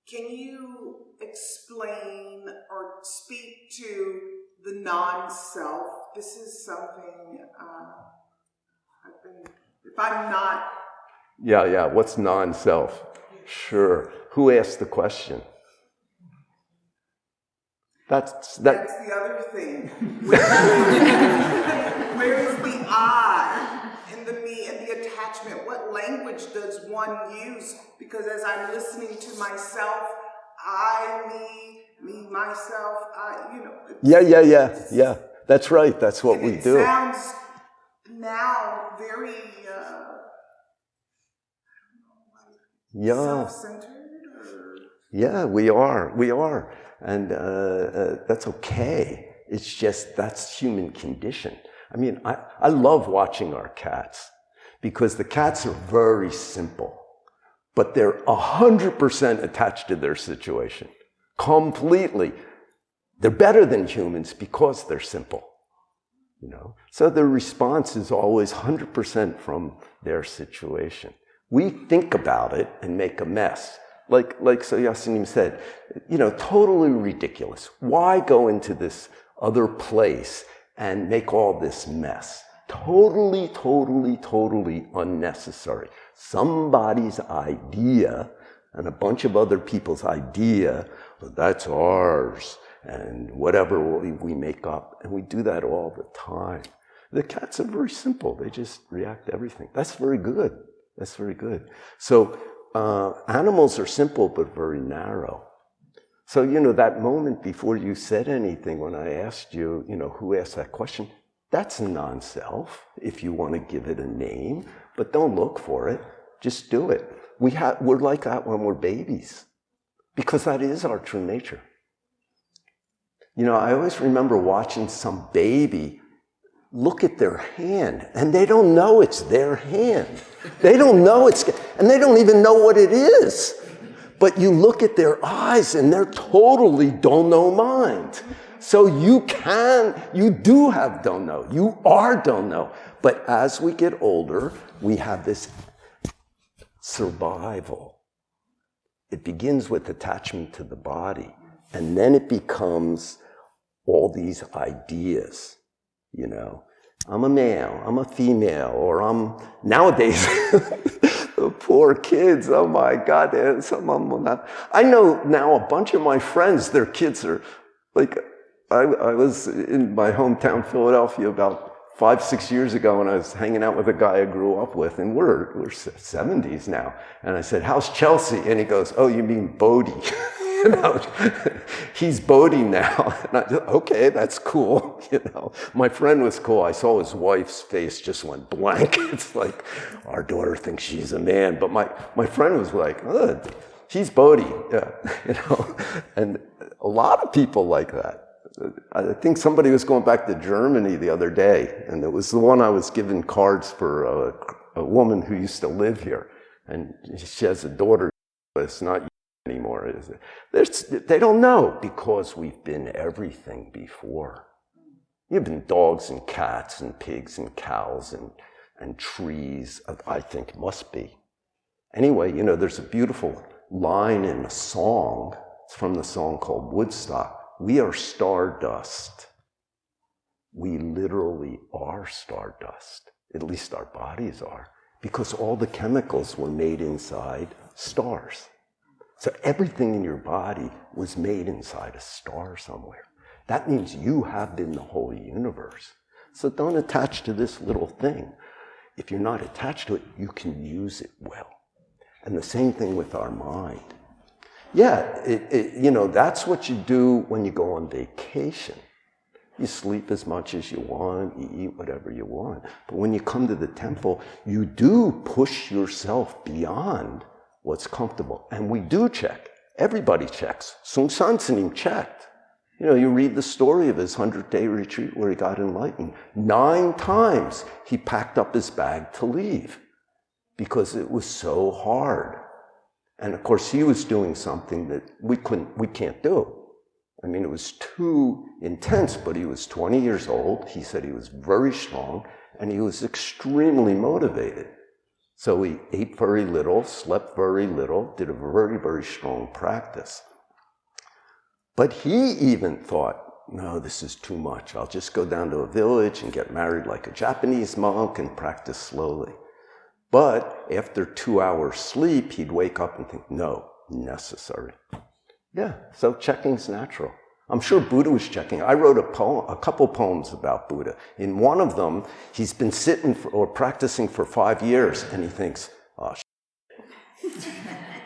Can you explain or speak to the non-self? This is something if I'm not... Yeah, what's non-self? Sure. Who asked the question? That's the other thing. Where is the I and the me and the attachment? What language does one use? Because as I'm listening to myself, I, me, myself, Yeah. That's right. That's what we do. It sounds now very self-centered. Yeah, we are. And that's okay. It's just, that's human condition. I mean, I love watching our cats because the cats are very simple, but they're 100% attached to their situation. Completely. They're better than humans because they're simple. So their response is always 100% from their situation. We think about it and make a mess. Like so Yassinim said, totally ridiculous. Why go into this other place and make all this mess? Totally unnecessary. Somebody's idea and a bunch of other people's idea, that's ours, and whatever we make up. And we do that all the time. The cats are very simple. They just react to everything. That's very good. So animals are simple but very narrow. So, that moment before you said anything, when I asked you, who asked that question, that's a non-self, if you want to give it a name, but don't look for it. Just do it. We're like that when we're babies, because that is our true nature. I always remember watching some baby look at their hand, and they don't know it's their hand. They don't know and they don't even know what it is. But you look at their eyes, and they're totally don't know mind. So you do have don't know. You are don't know. But as we get older, we have this survival. It begins with attachment to the body, and then it becomes all these ideas, I'm a male, I'm a female, or nowadays, the poor kids, oh my God, I know now a bunch of my friends, their kids are, like, I was in my hometown, Philadelphia, about 5-6 years ago, and I was hanging out with a guy I grew up with, and we're 70s now, and I said, how's Chelsea? And he goes, oh, you mean Bodie? He's Bodie now. And I said, okay, that's cool. My friend was cool. I saw his wife's face just went blank. It's like, our daughter thinks she's a man. But my friend was like, oh, he's Bodie. Yeah. And a lot of people like that. I think somebody was going back to Germany the other day, and it was the one I was giving cards for a woman who used to live here. And she has a daughter, but it's not anymore, is it? They don't know, because we've been everything before. You've been dogs and cats and pigs and cows and trees, I think must be. Anyway, there's a beautiful line in a song. It's from the song called Woodstock. We are stardust. We literally are stardust. At least our bodies are, because all the chemicals were made inside stars. So everything in your body was made inside a star somewhere. That means you have been the whole universe. So don't attach to this little thing. If you're not attached to it, you can use it well. And the same thing with our mind. Yeah, that's what you do when you go on vacation. You sleep as much as you want, you eat whatever you want. But when you come to the temple, you do push yourself beyond what's comfortable. And we do check. Everybody checks. Musangsa checked. You read the story of his 100-day retreat where he got enlightened. 9 times he packed up his bag to leave because it was so hard. And of course, he was doing something that we can't do. I mean, it was too intense, but he was 20 years old. He said he was very strong, and he was extremely motivated. So he ate very little, slept very little, did a very, very strong practice. But he even thought, no, this is too much. I'll just go down to a village and get married like a Japanese monk and practice slowly. But after 2 hours sleep, he'd wake up and think, no, necessary. Yeah, so checking's natural. I'm sure Buddha was checking. I wrote a couple poems about Buddha. In one of them, he's been sitting or practicing for 5 years, and he thinks, oh,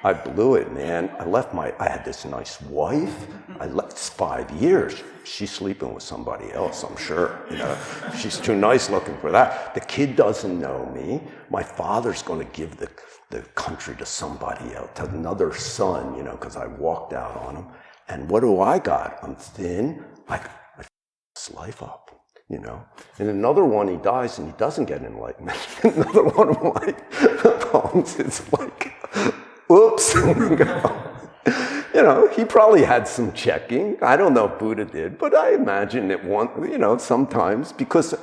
I blew it, man. I had this nice wife. It's 5 years. She's sleeping with somebody else, I'm sure. You know, she's too nice looking for that. The kid doesn't know me. My father's going to give the country to somebody else, to another son, you know, because I walked out on him. And what do I got? I'm thin. I f this life up, you know. In another one, he dies and he doesn't get enlightenment. Another one of my poems, it's like, oops. You know, he probably had some checking. I don't know if Buddha did, but I imagine it sometimes, because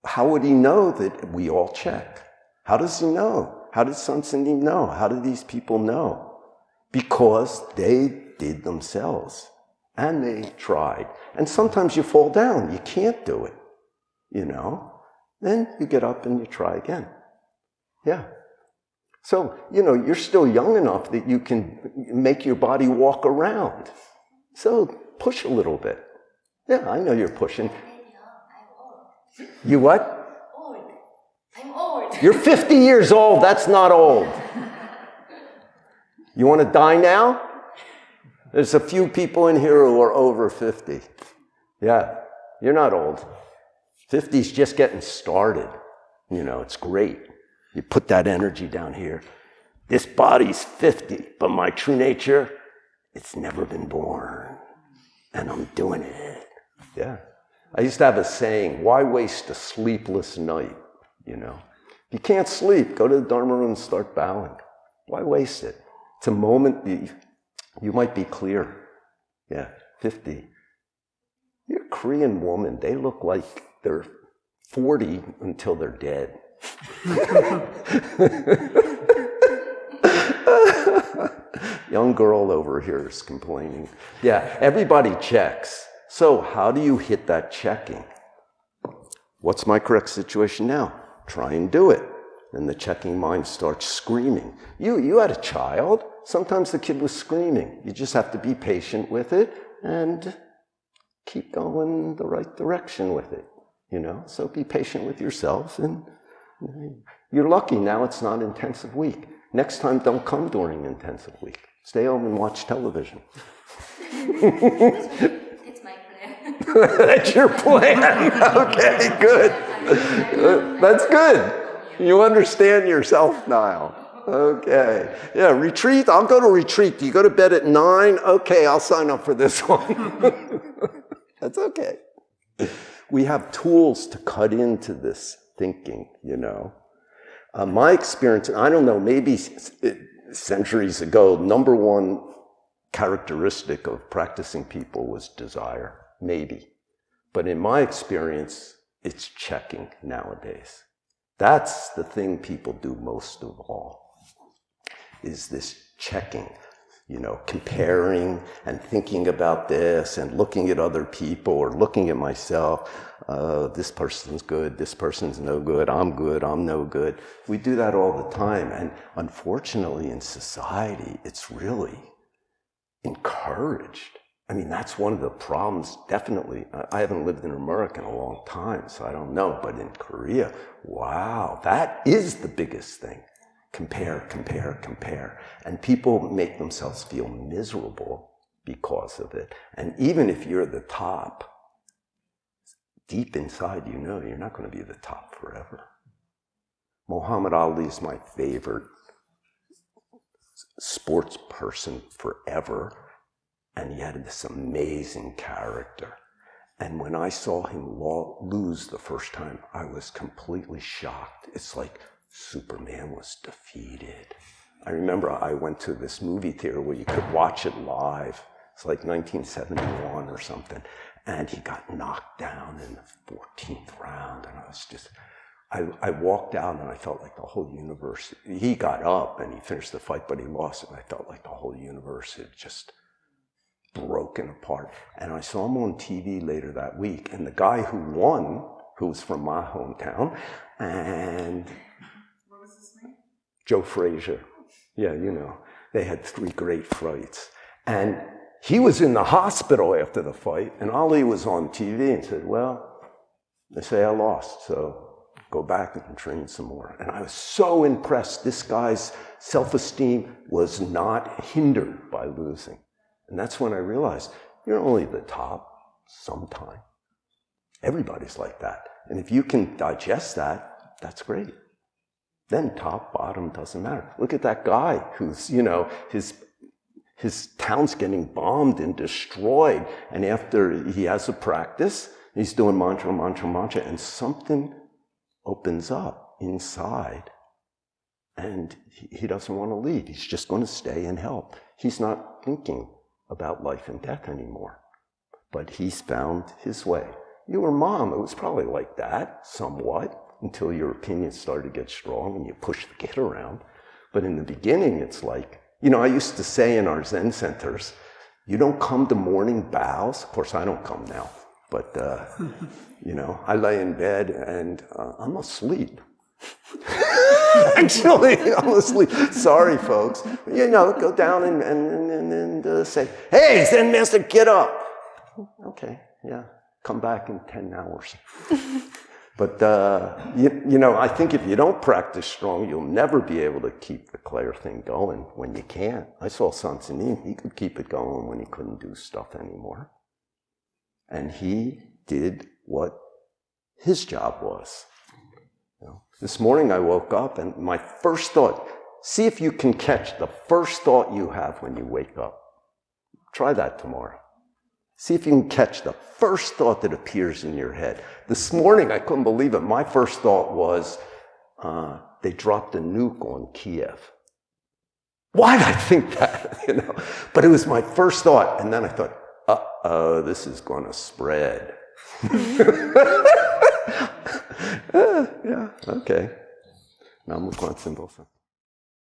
how would he know that we all check? How does he know? How did Sansini know? How do these people know? Because they did themselves, and they tried. And sometimes you fall down, you can't do it, you know. Then you get up and you try again. Yeah. So, you know, you're still young enough that you can make your body walk around. So push a little bit. Yeah, I know you're pushing. I'm old. You what? Old. I'm old. You're 50 years old, that's not old. You want to die now? There's a few people in here who are over 50. Yeah, you're not old. 50's just getting started. You know, it's great. You put that energy down here. This body's 50, but my true nature, it's never been born. And I'm doing it. Yeah. I used to have a saying, why waste a sleepless night? You know, if you can't sleep, go to the Dharma room and start bowing. Why waste it? It's a moment you might be clear. Yeah, 50. You're a Korean woman. They look like they're 40 until they're dead. Young girl over here is complaining. Yeah, everybody checks. So how do you hit that checking? What's my correct situation now? Try and do it. And the checking mind starts screaming. You had a child. Sometimes the kid was screaming. You just have to be patient with it and keep going the right direction with it, you know? So be patient with yourself, and you're lucky now it's not intensive week. Next time, don't come during intensive week. Stay home and watch television. It's my plan. That's your plan. Okay, good. That's good. You understand yourself now. Okay. Yeah, retreat. I'll go to retreat. Do you go to bed at 9? Okay, I'll sign up for this one. That's okay. We have tools to cut into this thinking, you know. My experience, I don't know, maybe centuries ago, number one characteristic of practicing people was desire. Maybe. But in my experience, it's checking nowadays. That's the thing people do most of all, is this checking, you know, comparing and thinking about this and looking at other people or looking at myself. This person's good, this person's no good, I'm no good. We do that all the time. And unfortunately in society, it's really encouraged. I mean, that's one of the problems, definitely. I haven't lived in America in a long time, so I don't know. But in Korea, wow, that is the biggest thing. Compare, compare, compare. And people make themselves feel miserable because of it. And even if you're the top, deep inside you know you're not going to be the top forever. Muhammad Ali is my favorite sports person forever. And he had this amazing character. And when I saw him lose the first time, I was completely shocked. It's like Superman was defeated. I remember I went to this movie theater where you could watch it live. It's like 1971 or something. And he got knocked down in the 14th round. And I was just, I walked out and I felt like the whole universe, he got up and he finished the fight, but he lost, and I felt like the whole universe had just broken apart. And I saw him on TV later that week, and the guy who won, who was from my hometown, and What was his name? Joe Frazier. Yeah, you know, they had 3 great fights. And he was in the hospital after the fight, and Ali was on TV and said, well, they say I lost, so go back and train some more. And I was so impressed. This guy's self-esteem was not hindered by losing. And that's when I realized, you're only the top sometime. Everybody's like that. And if you can digest that, that's great. Then top, bottom doesn't matter. Look at that guy who's, you know, his town's getting bombed and destroyed. And after he has a practice, he's doing mantra, mantra, mantra, and something opens up inside. And he doesn't want to leave. He's just going to stay and help. He's not thinking about life and death anymore. But he's found his way. You or Mom, it was probably like that, somewhat, until your opinions started to get strong and you push the kid around. But in the beginning, it's like, you know, I used to say in our Zen centers, you don't come to morning bows. Of course, I don't come now. But, you know, I lay in bed and I'm asleep. Actually, I'm asleep. Sorry, folks. You know, go down and say, hey, Zen Master, get up. Okay, yeah. Come back in 10 hours. But, you know, I think if you don't practice strong, you'll never be able to keep the Claire thing going when you can't. I saw San Sanin, he could keep it going when he couldn't do stuff anymore. And he did what his job was. You know, this morning I woke up and my first thought, see if you can catch the first thought you have when you wake up. Try that tomorrow. See if you can catch the first thought that appears in your head. This morning, I couldn't believe it. My first thought was, they dropped a nuke on Kiev. Why did I think that? You know, but it was my first thought. And then I thought, uh-oh, this is going to spread. Yeah, okay. Now move on, symbols.